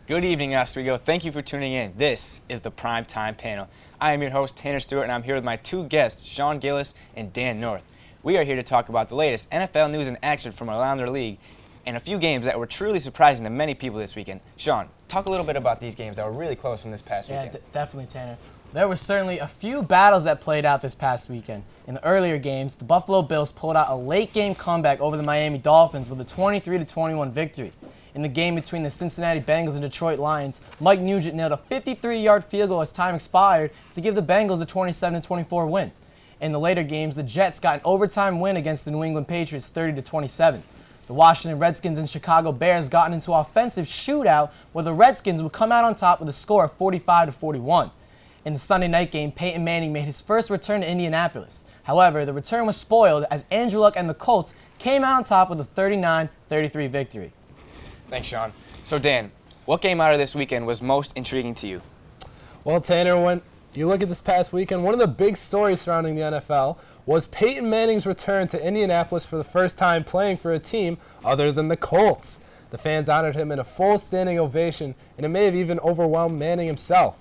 Good evening, Oswego. Thank you for tuning in. This is the Primetime Panel. I am your host, Tanner Stewart, and I'm here with my two guests, Sean Gillis and Dan North. We are here to talk about the latest NFL news and action from around the league and a few games that were truly surprising to many people this weekend. Sean, talk a little bit about these games that were really close from this past weekend. Yeah, definitely, Tanner. There were certainly a few battles that played out this past weekend. In the earlier games, the Buffalo Bills pulled out a late-game comeback over the Miami Dolphins with a 23-21 victory. In the game between the Cincinnati Bengals and Detroit Lions, Mike Nugent nailed a 53-yard field goal as time expired to give the Bengals a 27-24 win. In the later games, the Jets got an overtime win against the New England Patriots 30-27. The Washington Redskins and Chicago Bears got into an offensive shootout where the Redskins would come out on top with a score of 45-41. In the Sunday night game, Peyton Manning made his first return to Indianapolis. However, the return was spoiled as Andrew Luck and the Colts came out on top with a 39-33 victory. Thanks, Sean. So, Dan, what game out of this weekend was most intriguing to you? Well, Tanner, when you look at this past weekend, one of the big stories surrounding the NFL was Peyton Manning's return to Indianapolis for the first time playing for a team other than the Colts. The fans honored him in a full standing ovation, and it may have even overwhelmed Manning himself.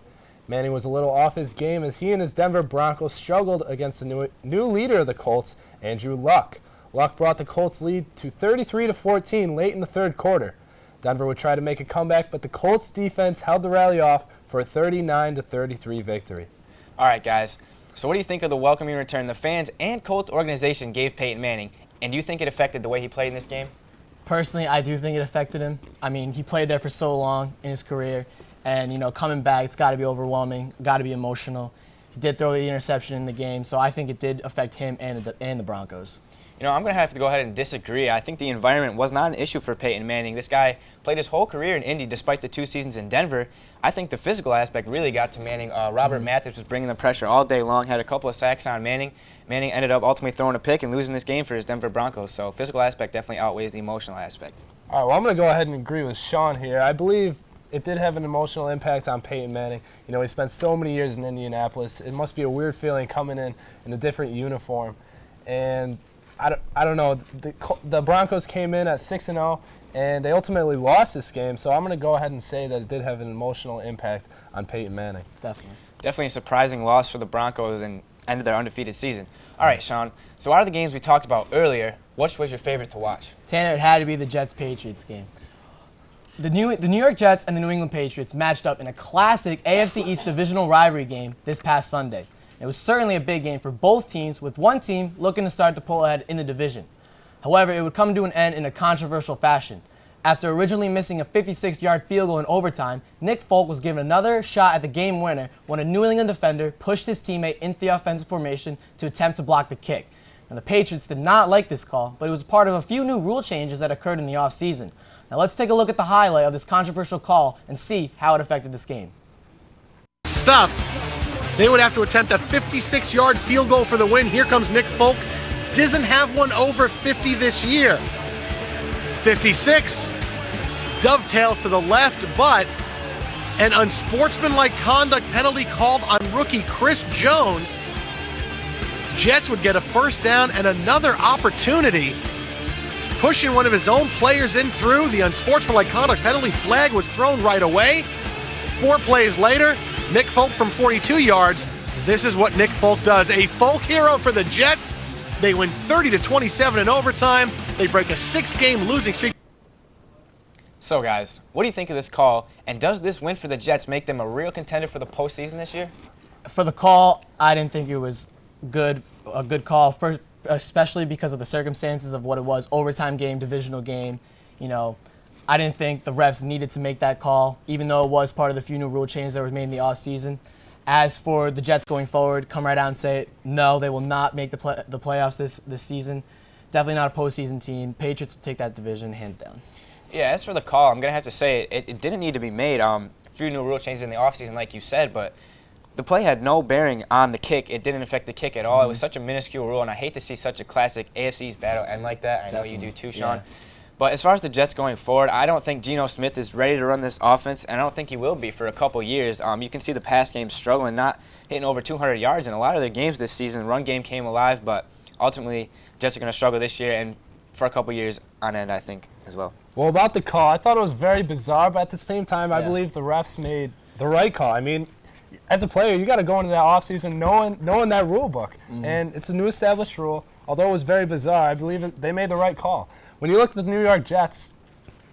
Manning was a little off his game as he and his Denver Broncos struggled against the new leader of the Colts, Andrew Luck. Luck brought the Colts lead to 33-14 late in the third quarter. Denver would try to make a comeback, but the Colts defense held the rally off for a 39-33 victory. All right, guys. So what do you think of the welcoming return the fans and Colts organization gave Peyton Manning? And do you think it affected the way he played in this game? Personally, I do think it affected him. I mean, he played there for so long in his career, and, coming back, it's got to be overwhelming, got to be emotional. He did throw the interception in the game, so I think it did affect him and the Broncos. I'm going to have to go ahead and disagree. I think the environment was not an issue for Peyton Manning. This guy played his whole career in Indy despite the 2 seasons in Denver. I think the physical aspect really got to Manning. Robert Mathis was bringing the pressure all day long, had a couple of sacks on Manning. Manning ended up ultimately throwing a pick and losing this game for his Denver Broncos. So physical aspect definitely outweighs the emotional aspect. All right, well, I'm going to go ahead and agree with Sean here. I believe it did have an emotional impact on Peyton Manning. He spent so many years in Indianapolis. It must be a weird feeling coming in a different uniform. And I don't know. The Broncos came in at 6-0, and they ultimately lost this game. So I'm going to go ahead and say that it did have an emotional impact on Peyton Manning. Definitely a surprising loss for the Broncos and ended their undefeated season. All right, Sean. So out of the games we talked about earlier, which was your favorite to watch? Tanner, it had to be the Jets-Patriots game. The New York Jets and the New England Patriots matched up in a classic AFC East divisional rivalry game this past Sunday. It was certainly a big game for both teams, with one team looking to start to pull ahead in the division. However, it would come to an end in a controversial fashion. After originally missing a 56-yard field goal in overtime, Nick Folk was given another shot at the game winner when a New England defender pushed his teammate into the offensive formation to attempt to block the kick. Now, the Patriots did not like this call, but it was part of a few new rule changes that occurred in the offseason. Now let's take a look at the highlight of this controversial call and see how it affected this game. Stuffed. They would have to attempt a 56-yard field goal for the win. Here comes Nick Folk. Doesn't have one over 50 this year. 56. Dovetails to the left, but an unsportsmanlike conduct penalty called on rookie Chris Jones. Jets would get a first down and another opportunity. He's pushing one of his own players in through. The unsportsmanlike conduct penalty flag was thrown right away. 4 plays later, Nick Folk from 42 yards. This is what Nick Folk does. A folk hero for the Jets. They win 30-27 in overtime. They break a 6-game losing streak. So, guys, what do you think of this call? And does this win for the Jets make them a real contender for the postseason this year? For the call, I didn't think it was a good call, especially because of the circumstances of what it was, overtime game, divisional game. I didn't think the refs needed to make that call, even though it was part of the few new rule changes that were made in the offseason. As for the Jets going forward, come right out and say, no, they will not make the playoffs this season. Definitely not a postseason team. Patriots will take that division hands down. Yeah, as for the call, I'm going to have to say it didn't need to be made. A few new rule changes in the offseason, like you said, but the play had no bearing on the kick. It didn't affect the kick at all. It was such a minuscule rule, and I hate to see such a classic AFC East battle end like that. I know you do too, Sean. Yeah. But as far as the Jets going forward, I don't think Geno Smith is ready to run this offense, and I don't think he will be for a couple years. You can see the pass game struggling, not hitting over 200 yards in a lot of their games this season. Run game came alive, but ultimately Jets are going to struggle this year and for a couple years on end, I think, as well. Well, about the call, I thought it was very bizarre, but at the same time, I Yeah. believe the refs made the right call. I mean, as a player, you got to go into that offseason knowing that rule book. And it's a new established rule. Although it was very bizarre, I believe they made the right call. When you look at the New York Jets,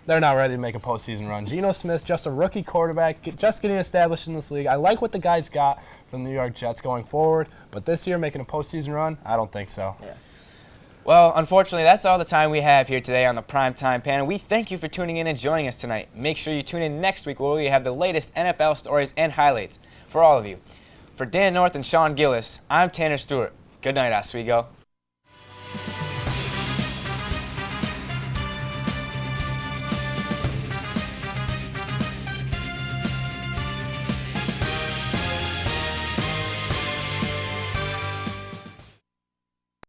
they're not ready to make a postseason run. Geno Smith, just a rookie quarterback, just getting established in this league. I like what the guys got from the New York Jets going forward, but this year making a postseason run, I don't think so. Yeah. Well, unfortunately, that's all the time we have here today on the Primetime Panel. We thank you for tuning in and joining us tonight. Make sure you tune in next week where we have the latest NFL stories and highlights for all of you. For Dan North and Sean Gillis, I'm Tanner Stewart. Good night, Oswego.